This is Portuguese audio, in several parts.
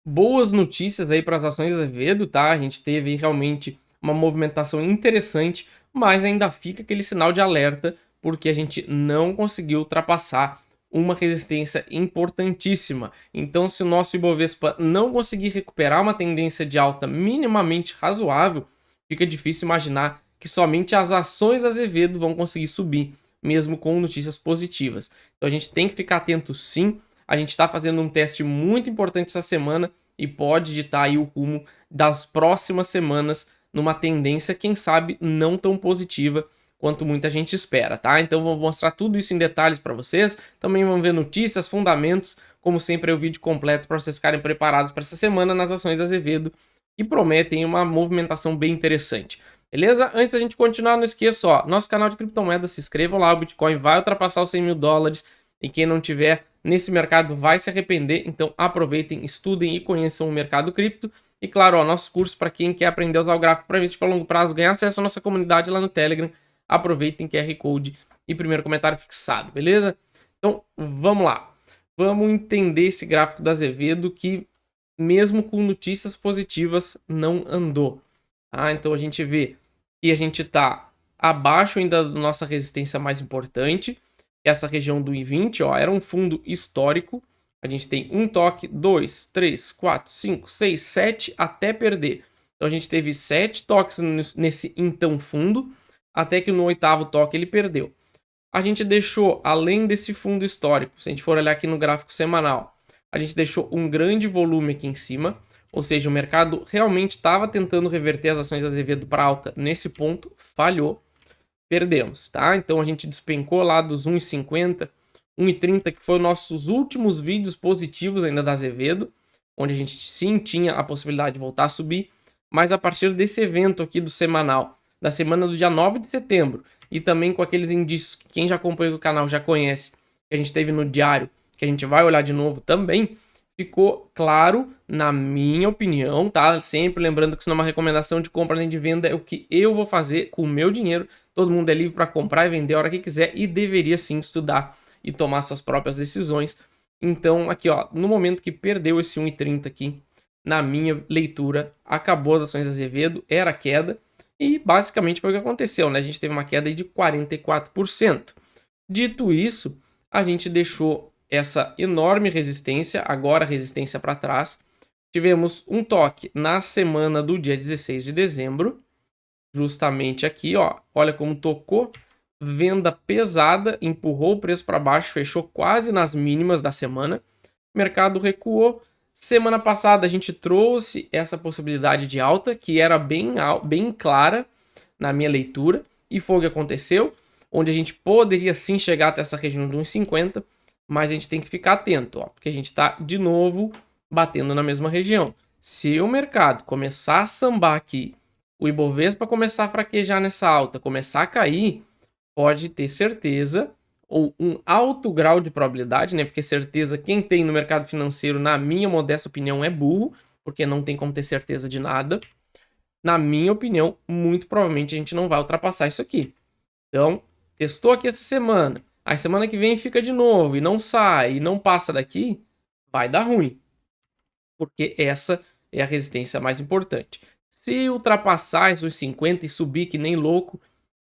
boas notícias aí para as ações da Azevedo, tá? A gente teve realmente uma movimentação interessante, mas ainda fica aquele sinal de alerta, porque a gente não conseguiu ultrapassar uma resistência importantíssima. Então, se o nosso Ibovespa não conseguir recuperar uma tendência de alta minimamente razoável, fica difícil imaginar que somente as ações da Azevedo vão conseguir subir, mesmo com notícias positivas. Então, a gente tem que ficar atento sim. A gente está fazendo um teste muito importante essa semana e pode ditar aí o rumo das próximas semanas numa tendência, quem sabe, não tão positiva quanto muita gente espera, tá? Então vou mostrar tudo isso em detalhes para vocês. Também vamos ver notícias, fundamentos, como sempre é o vídeo completo para vocês ficarem preparados para essa semana nas ações da Azevedo, que prometem uma movimentação bem interessante. Beleza? Antes da gente continuar, não esqueça, ó, nosso canal de criptomoedas, se inscrevam lá, o Bitcoin vai ultrapassar os 100 mil dólares e quem não tiver nesse mercado vai se arrepender, então aproveitem, estudem e conheçam o mercado cripto. E claro, ó, nosso curso para quem quer aprender a usar o gráfico para investir para longo prazo, ganhar acesso à nossa comunidade lá no Telegram, aproveitem QR Code e primeiro comentário fixado, beleza? Então vamos lá, vamos entender esse gráfico da Azevedo que mesmo com notícias positivas não andou. Tá? Então a gente vê que a gente está abaixo ainda da nossa resistência mais importante, essa região do I20, ó, era um fundo histórico. A gente tem um toque, 2, 3, 4, 5, 6, 7 até perder. Então a gente teve 7 toques nesse então fundo, até que no 8º toque ele perdeu. A gente deixou, além desse fundo histórico, se a gente for olhar aqui no gráfico semanal, a gente deixou um grande volume aqui em cima, ou seja, o mercado realmente estava tentando reverter as ações da Azevedo para alta nesse ponto, falhou, perdemos, tá? Então a gente despencou lá dos 1,50, 1,30, que foi os nossos últimos vídeos positivos ainda da Azevedo, onde a gente sim tinha a possibilidade de voltar a subir, mas a partir desse evento aqui do semanal, da semana do dia 9 de setembro, e também com aqueles indícios que quem já acompanha o canal já conhece, que a gente teve no diário, que a gente vai olhar de novo também, ficou claro, na minha opinião, tá? Sempre lembrando que isso não é uma recomendação de compra nem de venda, é o que eu vou fazer com o meu dinheiro. Todo mundo é livre para comprar e vender a hora que quiser e deveria sim estudar e tomar suas próprias decisões. Então, aqui, ó, no momento que perdeu esse 1,30 aqui, na minha leitura, acabou as ações da Azevedo, era queda, e basicamente foi o que aconteceu, né? A gente teve uma queda aí de 44%. Dito isso, a gente deixou essa enorme resistência, agora resistência para trás. Tivemos um toque na semana do dia 16 de dezembro, justamente aqui, ó. Olha como tocou, venda pesada, empurrou o preço para baixo, fechou quase nas mínimas da semana. O mercado recuou. Semana passada a gente trouxe essa possibilidade de alta, que era bem clara na minha leitura, e foi o que aconteceu, onde a gente poderia sim chegar até essa região de 1,50, mas a gente tem que ficar atento, ó, porque a gente está de novo batendo na mesma região. Se o mercado começar a sambar aqui, o Ibovespa começar a fraquejar nessa alta, começar a cair, pode ter certeza, ou um alto grau de probabilidade, né? Porque certeza quem tem no mercado financeiro, na minha modesta opinião, é burro, porque não tem como ter certeza de nada. Na minha opinião, muito provavelmente a gente não vai ultrapassar isso aqui. Então, testou aqui essa semana, aí semana que vem fica de novo e não sai, e não passa daqui, vai dar ruim. Porque essa é a resistência mais importante. Se ultrapassar esses 50 e subir que nem louco,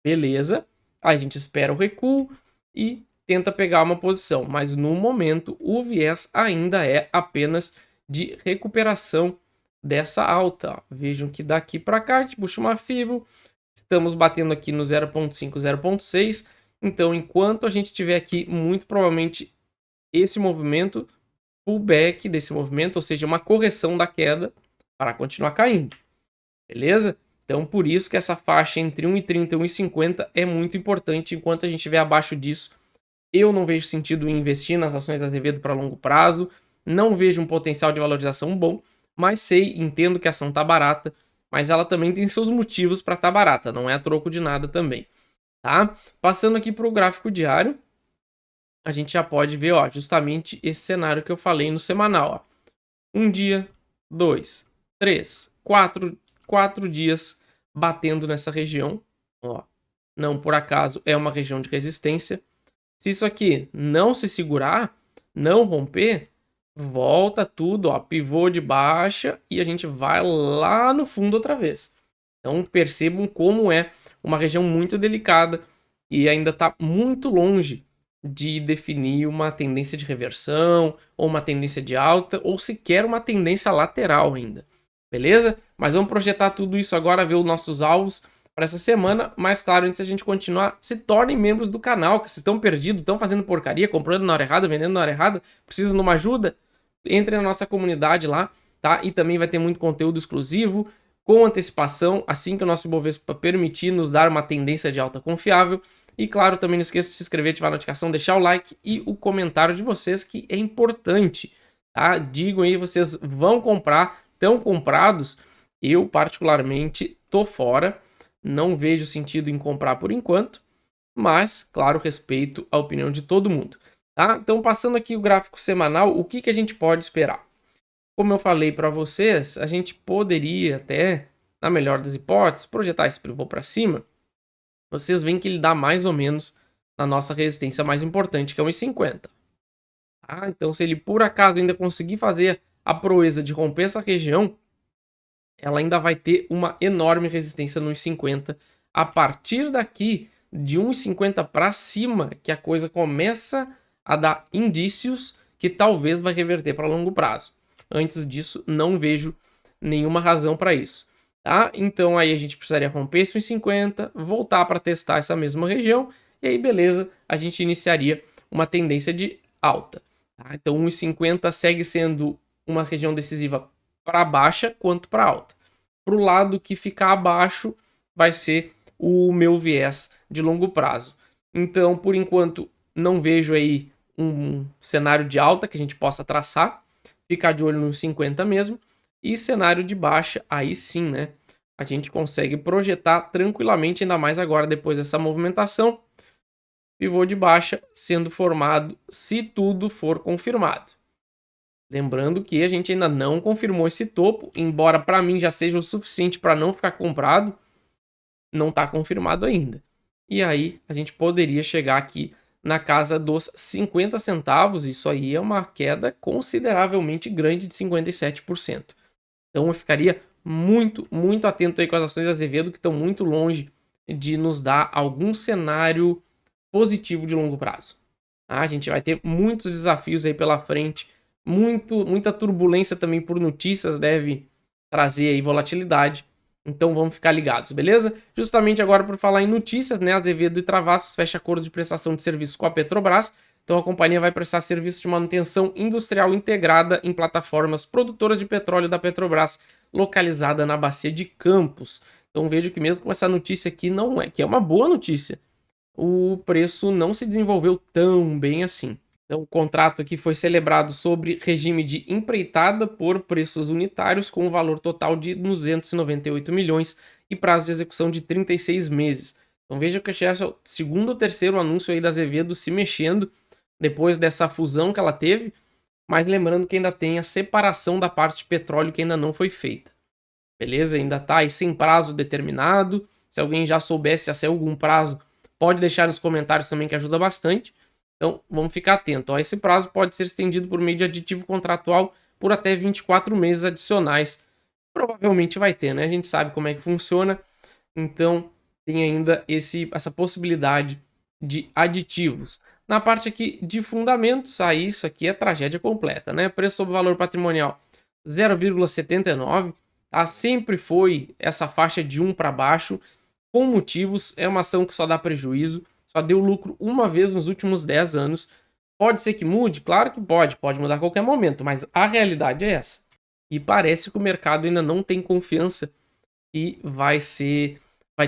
beleza, a gente espera o recuo e tenta pegar uma posição, mas no momento o viés ainda é apenas de recuperação dessa alta. Vejam que daqui para cá a gente puxa uma fibra, estamos batendo aqui no 0,5, 0,6, então enquanto a gente tiver aqui, muito provavelmente esse movimento, pullback desse movimento, ou seja, uma correção da queda para continuar caindo. Beleza? Então, por isso que essa faixa entre 1,30 e 1,50 é muito importante. Enquanto a gente estiver abaixo disso, eu não vejo sentido em investir nas ações da Azevedo para longo prazo. Não vejo um potencial de valorização bom, mas entendo que a ação está barata, mas ela também tem seus motivos para estar barata. Não é a troco de nada também, tá? Passando aqui para o gráfico diário, a gente já pode ver, ó, justamente esse cenário que eu falei no semanal, ó. Um dia, 2, 3, 4 dias batendo nessa região. Ó, não por acaso é uma região de resistência. Se isso aqui não se segurar, não romper, volta tudo, ó, pivô de baixa e a gente vai lá no fundo outra vez. Então percebam como é uma região muito delicada e ainda está muito longe de definir uma tendência de reversão ou uma tendência de alta ou sequer uma tendência lateral ainda. Beleza? Mas vamos projetar tudo isso agora, ver os nossos alvos para essa semana. Mas claro, antes de a gente continuar, se tornem membros do canal, que vocês estão perdidos, estão fazendo porcaria, comprando na hora errada, vendendo na hora errada, precisam de uma ajuda, entre na nossa comunidade lá, tá? E também vai ter muito conteúdo exclusivo, com antecipação, assim que o nosso Ibovespa permitir nos dar uma tendência de alta confiável. E claro, também não esqueça de se inscrever, ativar a notificação, deixar o like e o comentário de vocês, que é importante, tá? Digam aí, vocês vão comprar, estão comprados? Eu, particularmente, tô fora, não vejo sentido em comprar por enquanto, mas, claro, respeito a opinião de todo mundo, tá? Então, passando aqui o gráfico semanal, o que a gente pode esperar? Como eu falei para vocês, a gente poderia até, na melhor das hipóteses, projetar esse pivô para cima. Vocês veem que ele dá mais ou menos na nossa resistência mais importante, que é 1,50. Tá? Então, se ele por acaso ainda conseguir fazer a proeza de romper essa região, ela ainda vai ter uma enorme resistência no 1,50. A partir daqui, de 1,50 para cima, que a coisa começa a dar indícios que talvez vai reverter para longo prazo. Antes disso, não vejo nenhuma razão para isso. Tá? Então aí a gente precisaria romper esse 1,50, voltar para testar essa mesma região, e aí beleza, a gente iniciaria uma tendência de alta. Tá? Então 1,50 segue sendo uma região decisiva para baixa quanto para alta. Para o lado que ficar abaixo vai ser o meu viés de longo prazo. Então, por enquanto, não vejo aí um cenário de alta que a gente possa traçar, ficar de olho nos 50 mesmo, e cenário de baixa, aí sim, né? A gente consegue projetar tranquilamente, ainda mais agora depois dessa movimentação, pivô de baixa sendo formado se tudo for confirmado. Lembrando que a gente ainda não confirmou esse topo, embora para mim já seja o suficiente para não ficar comprado, não está confirmado ainda. E aí a gente poderia chegar aqui na casa dos 50 centavos, isso aí é uma queda consideravelmente grande de 57%. Então eu ficaria muito, muito atento aí com as ações Azevedo, que estão muito longe de nos dar algum cenário positivo de longo prazo. A gente vai ter muitos desafios aí pela frente, muita turbulência também por notícias deve trazer aí volatilidade. Então vamos ficar ligados, beleza? Justamente agora por falar em notícias, né? Azevedo e Travassos fecha acordo de prestação de serviço com a Petrobras. Então a companhia vai prestar serviço de manutenção industrial integrada em plataformas produtoras de petróleo da Petrobras, localizada na bacia de Campos. Então vejo que mesmo com essa notícia aqui não é, que é uma boa notícia, o preço não se desenvolveu tão bem assim. Então, o contrato aqui foi celebrado sobre regime de empreitada por preços unitários com um valor total de 298 milhões e prazo de execução de 36 meses. Então veja que esse é o segundo ou terceiro anúncio aí da Azevedo se mexendo depois dessa fusão que ela teve, mas lembrando que ainda tem a separação da parte de petróleo que ainda não foi feita. Beleza? Ainda está aí sem prazo determinado. Se alguém já soubesse, já saiu algum prazo, pode deixar nos comentários também que ajuda bastante. Então, vamos ficar atento. Ó, esse prazo pode ser estendido por meio de aditivo contratual por até 24 meses adicionais. Provavelmente vai ter, né? A gente sabe como é que funciona. Então, tem ainda essa possibilidade de aditivos. Na parte aqui de fundamentos, aí isso aqui é tragédia completa, né? Preço sobre valor patrimonial 0,79. Tá? Sempre foi essa faixa de 1 para baixo, com motivos. É uma ação que só dá prejuízo. Só deu lucro uma vez nos últimos 10 anos. Pode ser que mude? Claro que pode mudar a qualquer momento, mas a realidade é essa. E parece que o mercado ainda não tem confiança que vai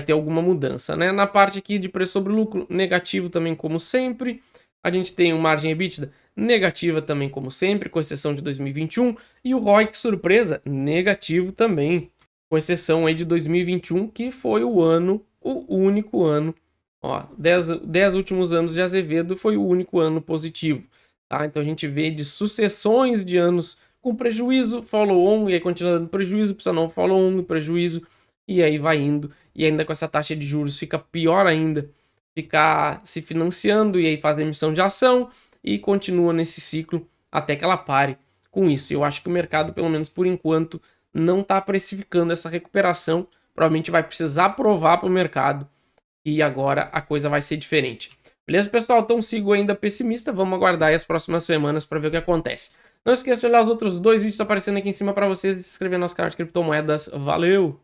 ter alguma mudança, né? Na parte aqui de preço sobre lucro, negativo também como sempre. A gente tem uma margem EBITDA negativa também como sempre, com exceção de 2021. E o ROIC, surpresa, negativo também, com exceção aí de 2021, que foi o único ano. Ó, 10 últimos anos de Azevedo foi o único ano positivo. Tá? Então a gente vê de sucessões de anos com prejuízo, follow-on, e aí continua dando prejuízo, precisa não follow-on, prejuízo, e aí vai indo. E ainda com essa taxa de juros fica pior ainda, ficar se financiando, e aí faz a emissão de ação, e continua nesse ciclo até que ela pare com isso. Eu acho que o mercado, pelo menos por enquanto, não está precificando essa recuperação. Provavelmente vai precisar provar para o mercado e agora a coisa vai ser diferente. Beleza, pessoal? Então sigo ainda pessimista. Vamos aguardar aí as próximas semanas para ver o que acontece. Não esqueça de olhar os outros 2 vídeos aparecendo aqui em cima para vocês e se inscrever no nosso canal de criptomoedas. Valeu!